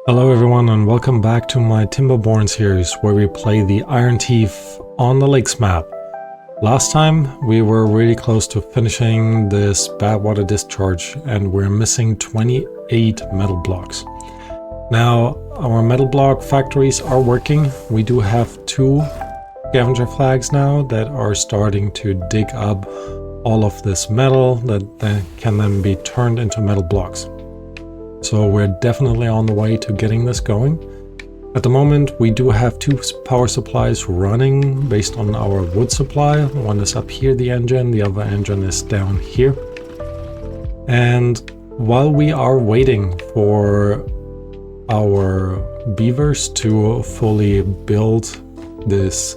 Hello everyone and welcome back to my Timberborn series where we play the Iron Teeth on the Lakes map. Last time we were really close to finishing this Badwater Discharge and we're missing 28 metal blocks. Now our metal block factories are working. We do have 2 scavenger flags now that are starting to dig up all of this metal that can then be turned into metal blocks. So we're definitely on the way to getting this going. At the moment we do have 2 power supplies running based on our wood supply. One is up here, the engine, the other engine is down here. And while we are waiting for our beavers to fully build this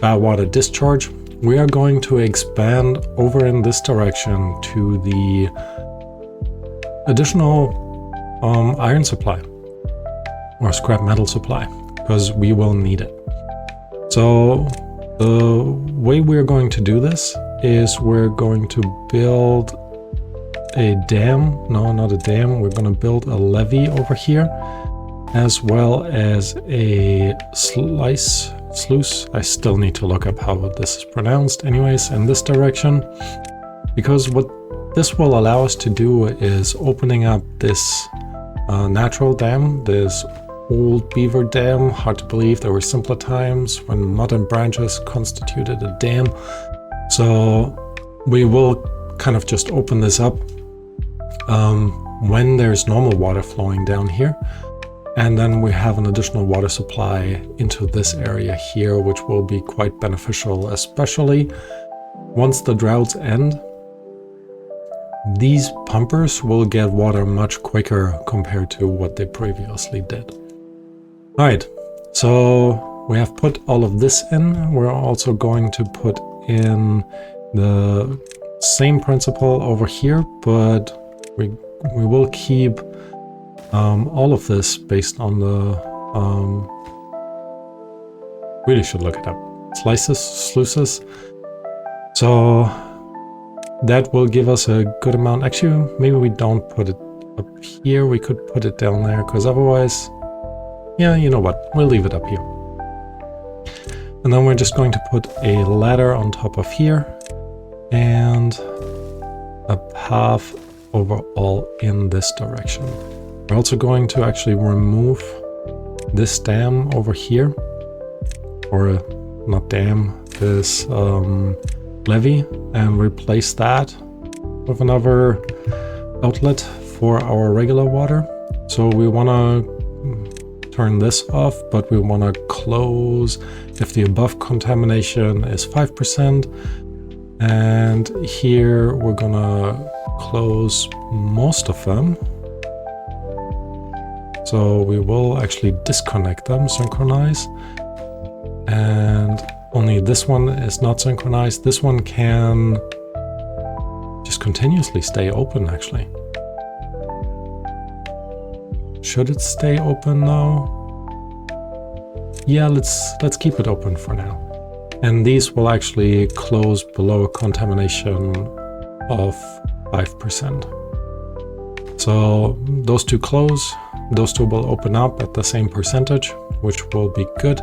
Badwater Discharge, we are going to expand over in this direction to the additional iron supply or scrap metal supply, because we will need it. So the way we're going to do this is we're going to build a dam. No, not a dam. We're going to build a levee over here, as well as a sluice. I still need to look up how this is pronounced. Anyways, in this direction, because what this will allow us to do is opening up this natural dam, this old beaver dam. Hard to believe there were simpler times when mud and branches constituted a dam. So we will kind of just open this up when there's normal water flowing down here. And then we have an additional water supply into this area here, which will be quite beneficial, especially once the droughts end. These pumpers will get water much quicker compared to what they previously did. Alright, so we have put all of this in. We're also going to put in the same principle over here, but we will keep all of this based on the really should look it up. Sluices. So that will give us a good amount. Actually, maybe we don't put it up here. We could put it down there, because otherwise, yeah, you know what? We'll leave it up here. And then we're just going to put a ladder on top of here and a path overall in this direction. We're also going to actually remove this dam over here, or not dam, this levee, and replace that with another outlet for our regular water. So we want to turn this off, but we want to close if the above contamination is 5%. And here we're gonna close most of them. So we will actually disconnect them, synchronize, and only this one is not synchronized. This one can just continuously stay open, actually. Should it stay open now? Yeah, let's keep it open for now. And these will actually close below a contamination of 5%. So those 2 close, those 2 will open up at the same percentage, which will be good.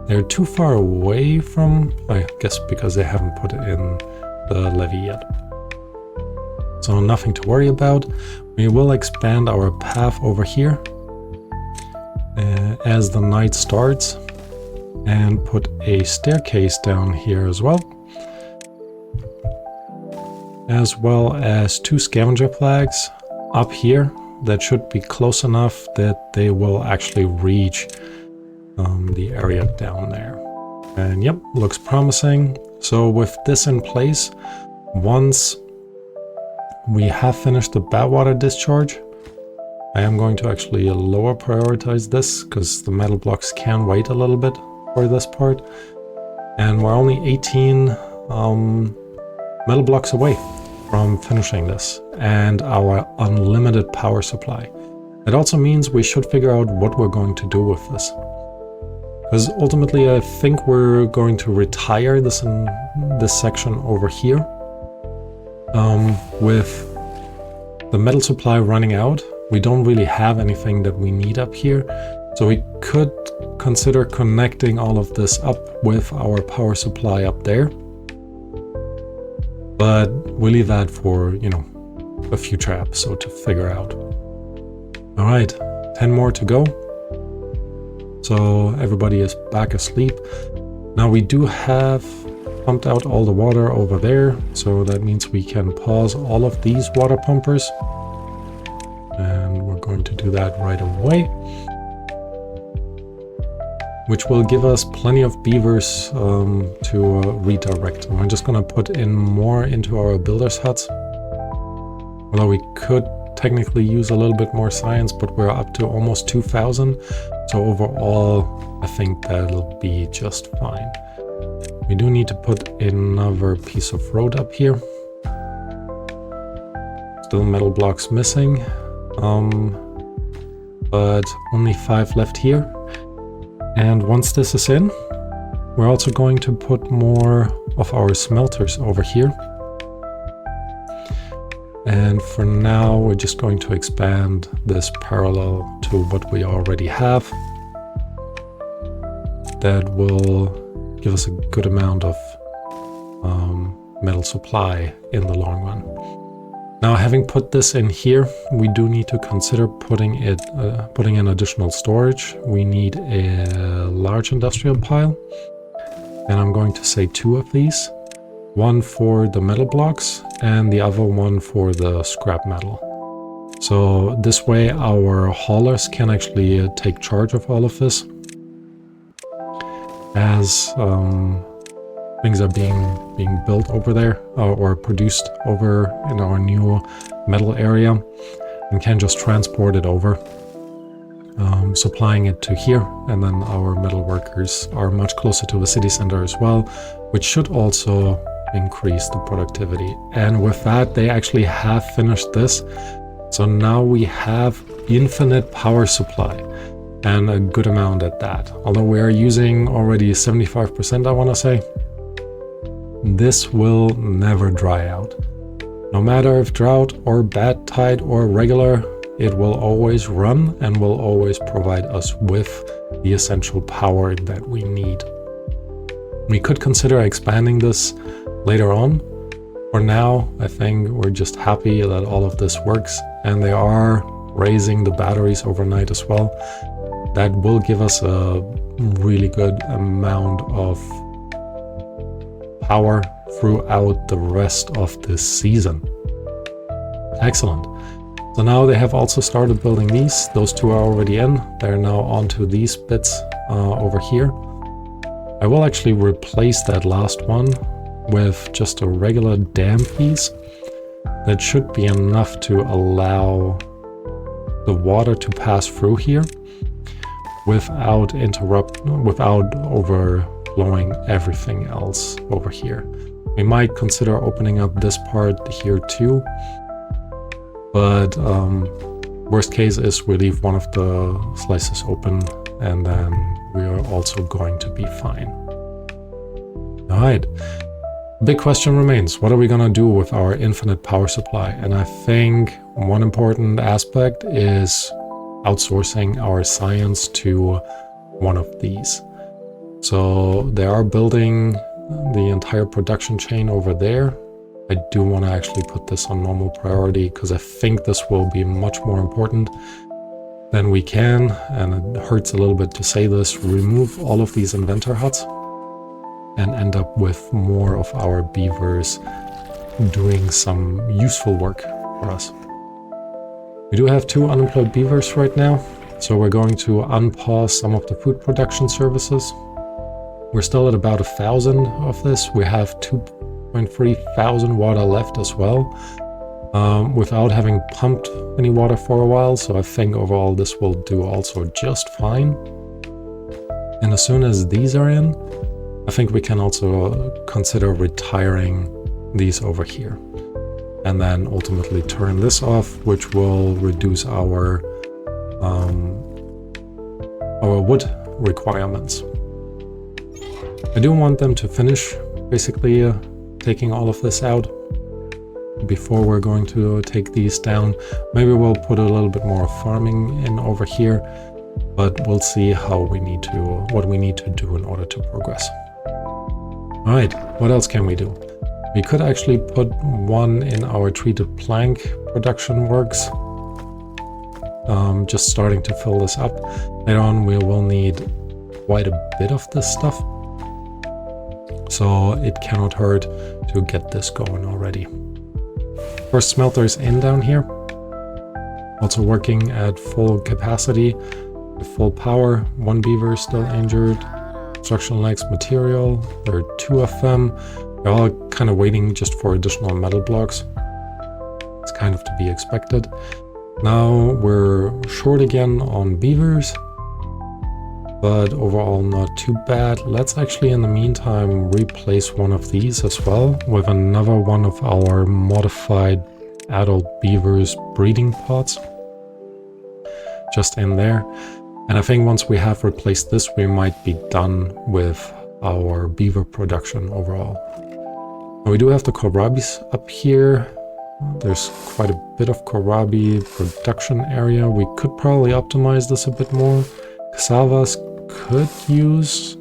They're too far away from, I guess because they haven't put it in the levee yet. So nothing to worry about. We will expand our path over here as the night starts, and put a staircase down here as well as 2 scavenger flags up here that should be close enough that they will actually reach the area down there. And yep, looks promising. So with this in place, once we have finished the Badwater Discharge, I am going to actually lower prioritize this, because the metal blocks can wait a little bit for this part. And we're only 18 metal blocks away from finishing this and our unlimited power supply. It also means we should figure out what we're going to do with this. Because ultimately I think we're going to retire this in this section over here. With the metal supply running out, we don't really have anything that we need up here. So we could consider connecting all of this up with our power supply up there. But we'll leave that for, you know, a future episode to figure out. All right, 10 more to go. So everybody is back asleep. Now we do have pumped out all the water over there. So that means we can pause all of these water pumpers. And we're going to do that right away. Which will give us plenty of beavers to redirect. And we're just going to put in more into our builders' huts. Although we could technically use a little bit more science, but we're up to almost 2,000. So overall, I think that'll be just fine. We do need to put another piece of road up here. Still metal blocks missing, but only 5 left here. And once this is in, we're also going to put more of our smelters over here. And for now, we're just going to expand this parallel to what we already have. That will give us a good amount of metal supply in the long run. Now, having put this in here, we do need to consider putting in additional storage. We need a large industrial pile, and I'm going to say 2 of these. One for the metal blocks and the other one for the scrap metal. So this way our haulers can actually take charge of all of this. As things are being built over there or produced over in our new metal area, and can just transport it over, supplying it to here, and then our metal workers are much closer to the city center as well, which should also increase the productivity. And with that, they actually have finished this, so now we have infinite power supply, and a good amount at that. Although we are using already 75%, I want to say. This will never dry out. No matter if drought or bad tide or regular, it will always run and will always provide us with the essential power that we need. We could consider expanding this later on. For now, I think we're just happy that all of this works, and they are raising the batteries overnight as well. That will give us a really good amount of power throughout the rest of this season. Excellent. So now they have also started building these. Those 2 are already in. They're now onto these bits over here. I will actually replace that last one with just a regular dam piece. That should be enough to allow the water to pass through here without overflowing everything else over here. We might consider opening up this part here too, but worst case is we leave one of the slices open, and then we are also going to be fine. All right. Big question remains, what are we going to do with our infinite power supply? And I think one important aspect is outsourcing our science to one of these. So they are building the entire production chain over there. I do want to actually put this on normal priority because I think this will be much more important than we can, and it hurts a little bit to say this, remove all of these inventor huts and end up with more of our beavers doing some useful work for us. We do have 2 unemployed beavers right now, so we're going to unpause some of the food production services. We're still at about 1,000 of this. We have 2.3 thousand water left as well, without having pumped any water for a while, so I think overall this will do also just fine. And as soon as these are in, I think we can also consider retiring these over here, and then ultimately turn this off, which will reduce our wood requirements. I do want them to finish basically taking all of this out, before we're going to take these down. Maybe we'll put a little bit more farming in over here, but we'll see what we need to do in order to progress. All right, what else can we do? We could actually put one in our treated plank production works. Just starting to fill this up. Later on we will need quite a bit of this stuff, so it cannot hurt to get this going already. First smelter is in down here, also working at full capacity with full power. One beaver still injured. Construction lacks material. There are 2 of them. They're all kind of waiting just for additional metal blocks. It's kind of to be expected. Now we're short again on beavers, but overall not too bad. Let's actually in the meantime replace one of these as well with another one of our modified adult beavers breeding pods just in there. And I think once we have replaced this, we might be done with our beaver production overall. Now we do have the kohlrabies up here. There's quite a bit of kohlrabi production area. We could probably optimize this a bit more. Cassavas could use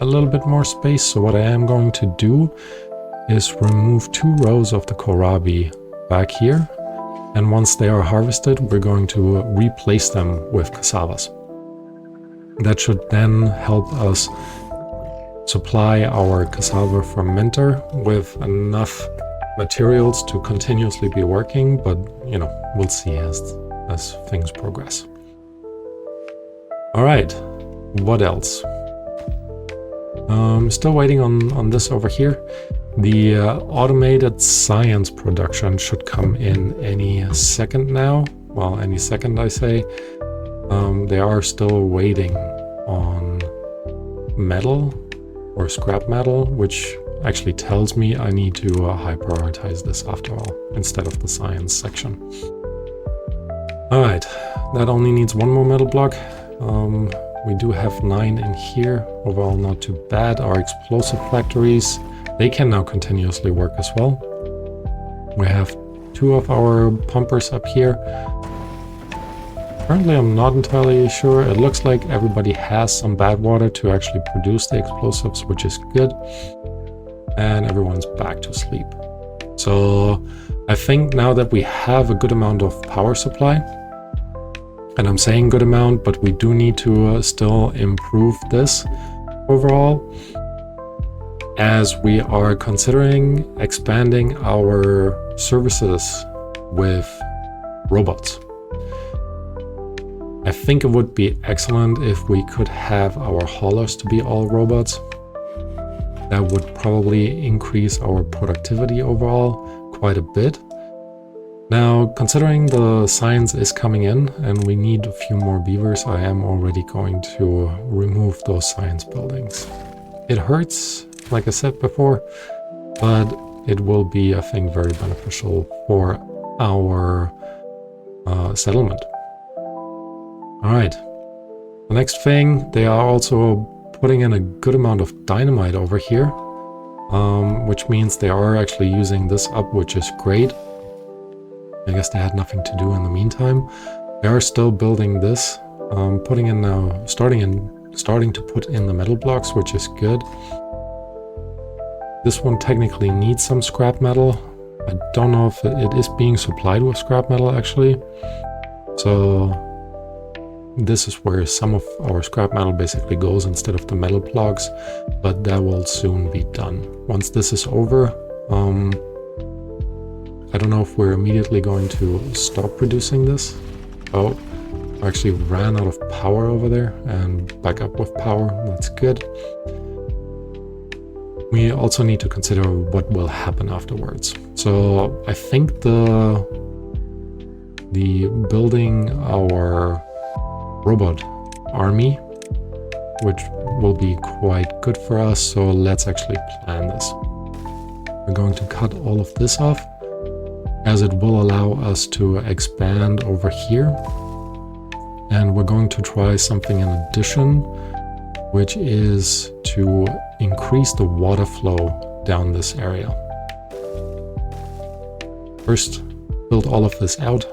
a little bit more space, so what I am going to do is remove 2 rows of the kohlrabi back here, and once they are harvested we're going to replace them with cassavas. That should then help us supply our cassava fermenter with enough materials to continuously be working, but you know, we'll see as things progress. All right, what else? Still waiting on this over here. The automated science production should come in any second now. Well, any second I say. They are still waiting on metal or scrap metal, which actually tells me I need to high prioritize this after all, instead of the science section. Alright, that only needs 1 more metal block. We do have 9 in here, overall not too bad. Our explosive factories, they can now continuously work as well. We have 2 of our pumpers up here. Currently I'm not entirely sure. It looks like everybody has some bad water to actually produce the explosives, which is good. And everyone's back to sleep. So I think now that we have a good amount of power supply, and I'm saying good amount, but we do need to still improve this overall, as we are considering expanding our services with robots. I think it would be excellent if we could have our haulers to be all robots. That would probably increase our productivity overall quite a bit. Now, considering the science is coming in and we need a few more beavers, I am already going to remove those science buildings. It hurts, like I said before, but it will be, I think, very beneficial for our settlement. Alright, the next thing, they are also putting in a good amount of dynamite over here, which means they are actually using this up, which is great. I guess they had nothing to do in the meantime. They are still building this, putting in now, starting to put in the metal blocks, which is good. This one technically needs some scrap metal. I don't know if it is being supplied with scrap metal actually. So this is where some of our scrap metal basically goes instead of the metal blocks, but that will soon be done. Once this is over, I don't know if we're immediately going to stop producing this. Oh, I actually ran out of power over there and back up with power. That's good. We also need to consider what will happen afterwards. So I think the building our robot army, which will be quite good for us. So let's actually plan this. We're going to cut all of this off, as it will allow us to expand over here. And we're going to try something in addition, which is to increase the water flow down this area. First, build all of this out.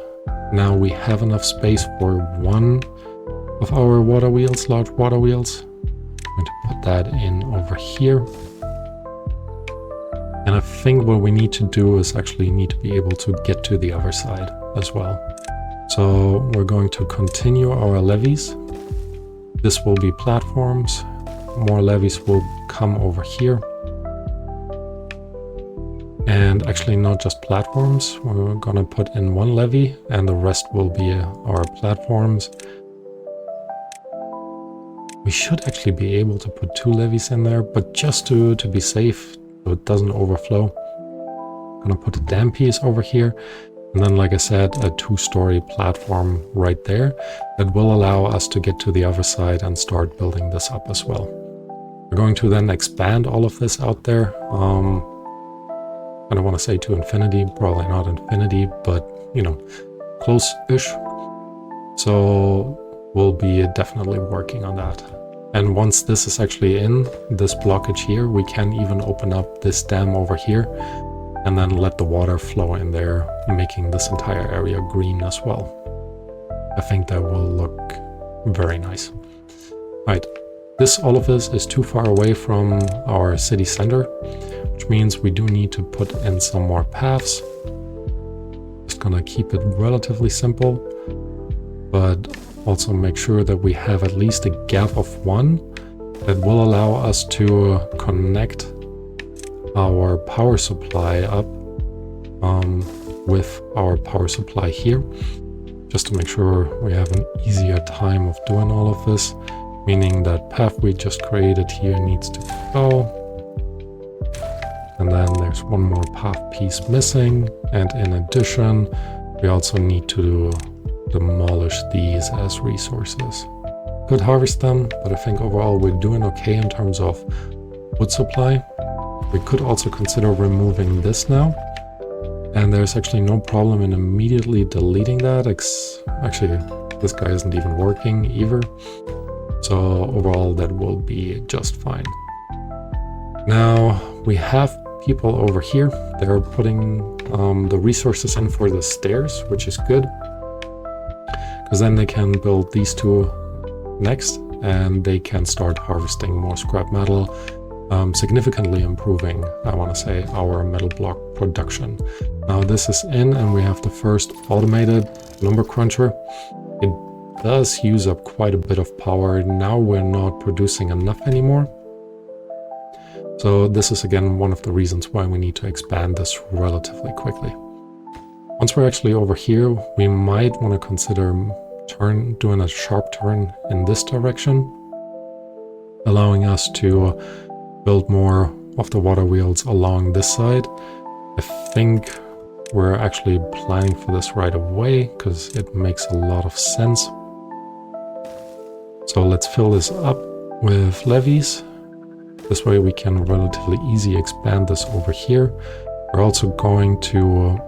Now we have enough space for one of our water wheels, large water wheels. I'm going to put that in over here. And I think what we need to do is actually need to be able to get to the other side as well. So we're going to continue our levees. This will be platforms. More levees will come over here. And actually not just platforms, we're gonna put in one levee and the rest will be our platforms. We should actually be able to put 2 levees in there, but just to be safe, so it doesn't overflow. I'm gonna put a dam piece over here. And then, like I said, a 2-story platform right there that will allow us to get to the other side and start building this up as well. We're going to then expand all of this out there. I don't want to say to infinity, probably not infinity, but you know, close-ish. So we'll be definitely working on that. And once this is actually in, this blockage here, we can even open up this dam over here and then let the water flow in there, making this entire area green as well. I think that will look very nice. Right, all of this is too far away from our city center, which means we do need to put in some more paths. Just gonna keep it relatively simple, but also make sure that we have at least a gap of 1 that will allow us to connect our power supply up with our power supply here, just to make sure we have an easier time of doing all of this, meaning that path we just created here needs to go. And then there's one more path piece missing, and in addition we also need to demolish these as resources. Could harvest them, but I think overall we're doing okay in terms of wood supply. We could also consider removing this now, and there's actually no problem in immediately deleting that. Actually, this guy isn't even working either, so overall that will be just fine. Now we have people over here. They're putting the resources in for the stairs, which is good, because then they can build these 2 next and they can start harvesting more scrap metal, significantly improving, I want to say, our metal block production. Now this is in and we have the first automated lumber cruncher. It does use up quite a bit of power. Now we're not producing enough anymore. So this is again one of the reasons why we need to expand this relatively quickly. Once we're actually over here, we might want to consider doing a sharp turn in this direction, allowing us to build more of the water wheels along this side. I think we're actually planning for this right away because it makes a lot of sense. So let's fill this up with levees. This way we can relatively easy expand this over here. We're also going to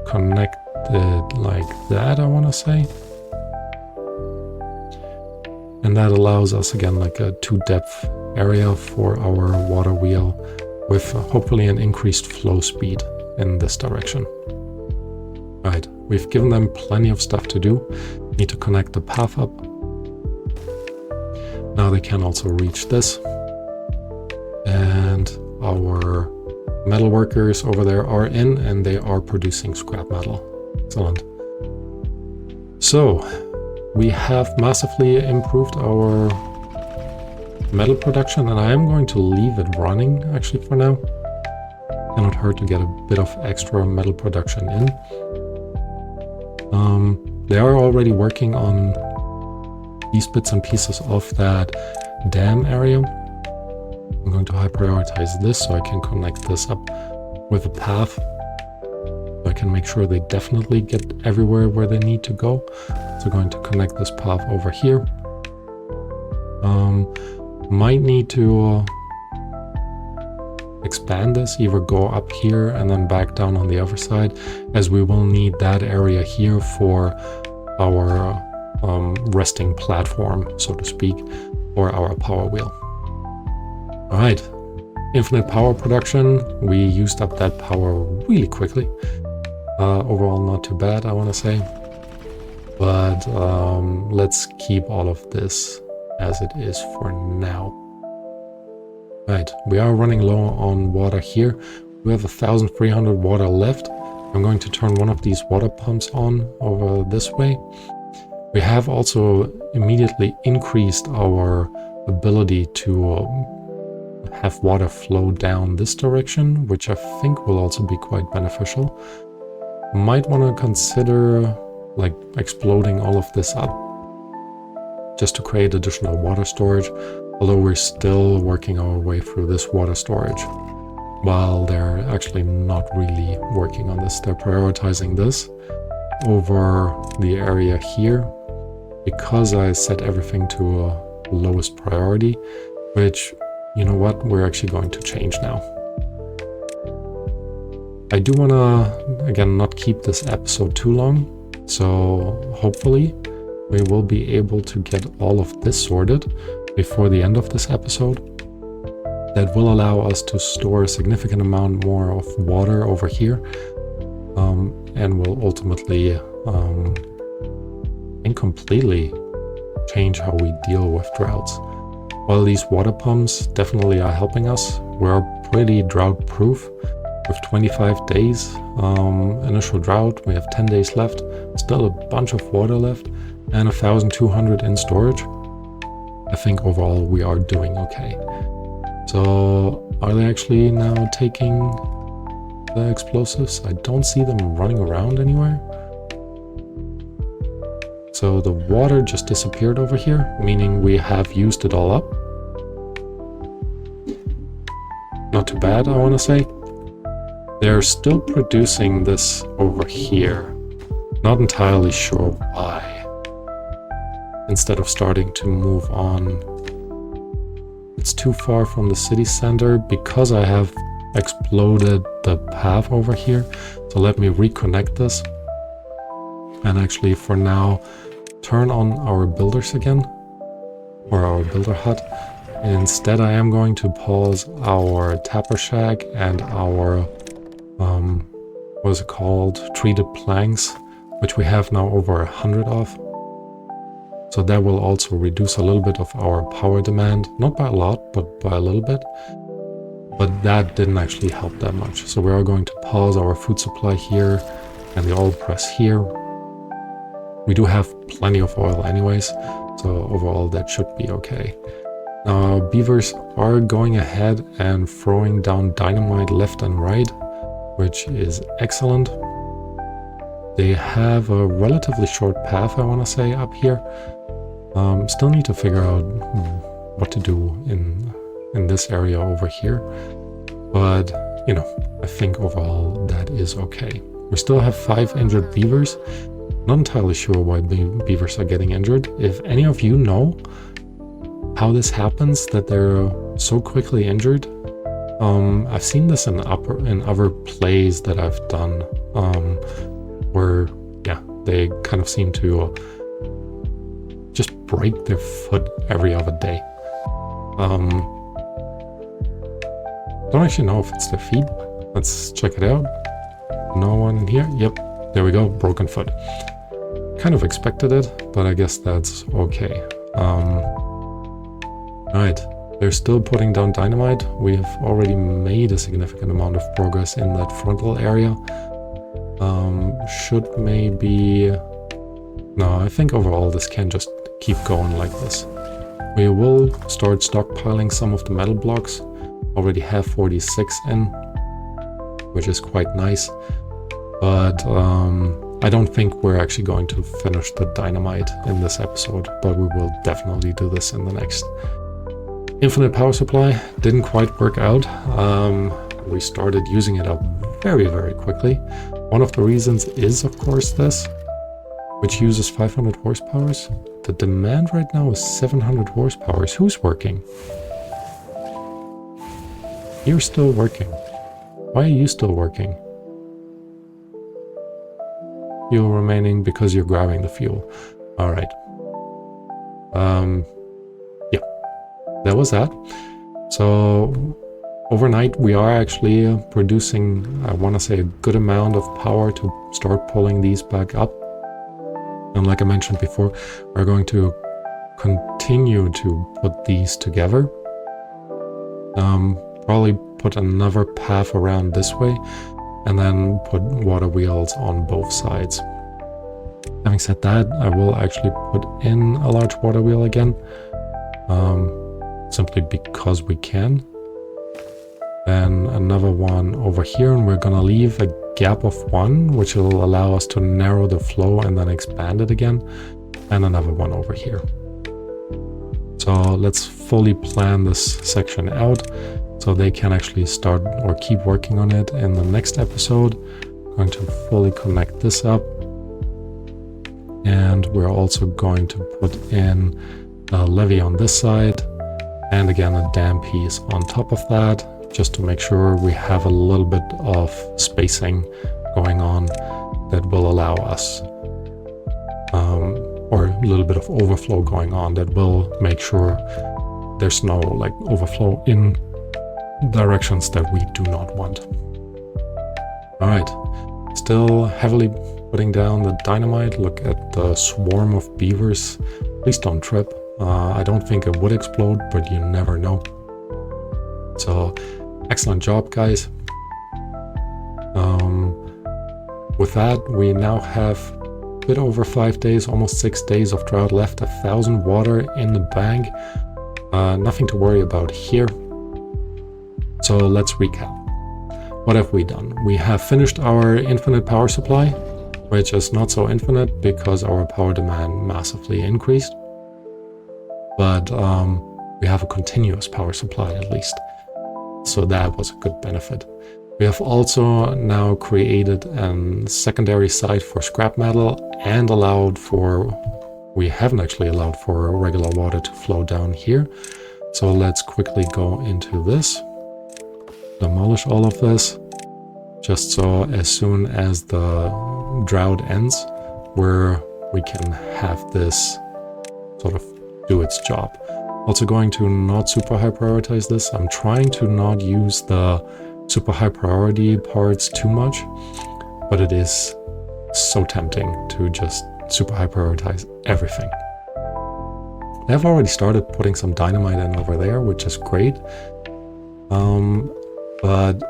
connect it like that, I want to say. And that allows us again like a 2-depth area for our water wheel with hopefully an increased flow speed in this direction. Right, we've given them plenty of stuff to do. Need to connect the path up. Now they can also reach this. And our metal workers over there are in and they are producing scrap metal. Excellent. So we have massively improved our metal production, and I am going to leave it running actually for now. Cannot hurt to get a bit of extra metal production in. They are already working on these bits and pieces of that dam area. I'm going to high prioritize this so I can connect this up with a path. So I can make sure they definitely get everywhere where they need to go. So going to connect this path over here. Might need to expand this, either go up here and then back down on the other side, as we will need that area here for our resting platform, so to speak, or our power wheel. All right, Infinite power production, we used up that power really quickly. Overall not too bad, I want to say. But let's keep all of this as it is for now. Right, we are running low on water here. We have 1,300 water left. I'm going to turn one of these water pumps on over this way. We have also immediately increased our ability to have water flow down this direction, which I think will also be quite beneficial. Might want to consider like exploding all of this up just to create additional water storage, although we're still working our way through this water storage. While they're actually not really working on this, they're prioritizing this over the area here because I set everything to a lowest priority, which, you know what, we're actually going to change now. I do want to, again, not keep this episode too long, so hopefully we will be able to get all of this sorted before the end of this episode. That will allow us to store a significant amount more of water over here, and will ultimately and completely change how we deal with droughts. While these water pumps definitely are helping us, we're pretty drought proof with 25 days initial drought. We have 10 days left, still a bunch of water left, and 1,200 in storage. I think overall we are doing okay. So are they actually now taking the explosives? I don't see them running around anywhere. So the water just disappeared over here, meaning we have used it all up. Not too bad, I want to say. They're still producing this over here. Not entirely sure why. Instead of starting to move on. It's too far from the city center because I have exploded the path over here. So let me reconnect this. And actually for now, turn on our builders again. Or our builder hut. Instead, I am going to pause our tapper shack and our, what is it called? Treated planks, which we have now over 100 of. So that will also reduce a little bit of our power demand, not by a lot, but by a little bit. But that didn't actually help that much. So we are going to pause our food supply here and the oil press here. We do have plenty of oil anyways, so overall that should be okay. Now beavers are going ahead and throwing down dynamite left and right, which is excellent. They have a relatively short path, I want to say, up here. Still need to figure out what to do in this area over here. But, you know, I think overall that is okay. We still have 5 injured beavers. Not entirely sure why beavers are getting injured. If any of you know how this happens, that they're so quickly injured, I've seen this in other plays that I've done, where, yeah, they kind of seem to just break their foot every other day. Don't actually know if it's their feet. Let's check it out. No one in here? Yep, there we go, broken foot. Kind of expected it, but I guess that's okay. Right, they're still putting down dynamite. We have already made a significant amount of progress in that frontal area. Should maybe... No, I think overall this can just keep going like this. We will start stockpiling some of the metal blocks. Already have 46 in, which is quite nice. But I don't think we're actually going to finish the dynamite in this episode, but we will definitely do this in the next. Infinite power supply didn't quite work out. We started using it up very, very quickly. One of the reasons is, of course, this, which uses 500 horsepower. The demand right now is 700 horsepower. Who's working? You're still working. Why are you still working? Fuel remaining because you're grabbing the fuel. Alright. Yeah. That was that. So overnight we are actually producing, I want to say, a good amount of power to start pulling these back up. And like I mentioned before, we're going to continue to put these together. Probably put another path around this way, and then put water wheels on both sides. Having said that, I will actually put in a large water wheel again, simply because we can. Then another one over here, and we're gonna leave a gap of one, which will allow us to narrow the flow and then expand it again, and another one over here. So let's fully plan this section out so they can actually start or keep working on it in the next episode. I'm going to fully connect this up, and we're also going to put in a levee on this side, and again a dam piece on top of that, just to make sure we have a little bit of spacing going on that will allow us, or a little bit of overflow going on that will make sure there's no like overflow in directions that we do not want. All right, still heavily putting down the dynamite. Look at the swarm of beavers. Please don't trip. I don't think it would explode, but you never know. So excellent job, guys. With that, we now have a bit over 5 days, almost 6 days of drought left, 1,000 water in the bank. Nothing to worry about here. So let's recap. What have we done? We have finished our infinite power supply, which is not so infinite because our power demand massively increased. But we have a continuous power supply at least. So that was a good benefit. We have also now created a secondary site for scrap metal and we haven't actually allowed for regular water to flow down here. So let's quickly go into this, demolish all of this, just so as soon as the drought ends, we can have this sort of do its job. Also going to not super high prioritize this. I'm trying to not use the super high priority parts too much, but it is so tempting to just super high prioritize everything. I've already started putting some dynamite in over there, which is great. But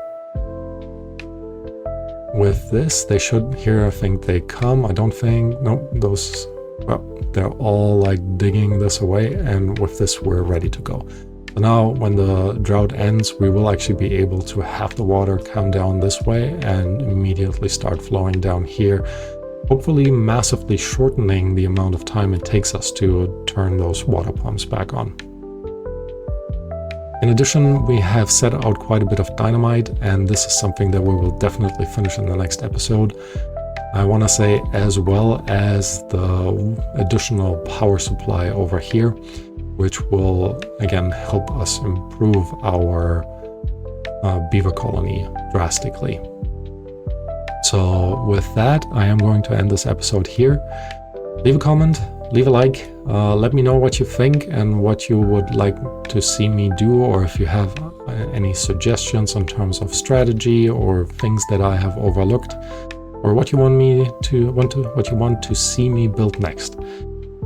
with this, they should, here I think they come. I don't think, no, those, well, they're all like digging this away, and with this we're ready to go. So now when the drought ends, we will actually be able to have the water come down this way and immediately start flowing down here, hopefully massively shortening the amount of time it takes us to turn those water pumps back on. In addition, we have set out quite a bit of dynamite, and this is something that we will definitely finish in the next episode. I want to say, as well as the additional power supply over here, which will again help us improve our beaver colony drastically. So with that, I am going to end this episode here. Leave a comment, leave a like, let me know what you think and what you would like to see me do, or if you have any suggestions in terms of strategy or things that I have overlooked, or what you want to see me build next.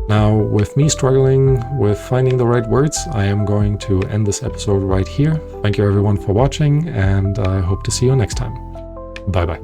Now, with me struggling with finding the right words, I am going to end this episode right here. Thank you everyone for watching, and I hope to see you next time. Bye bye.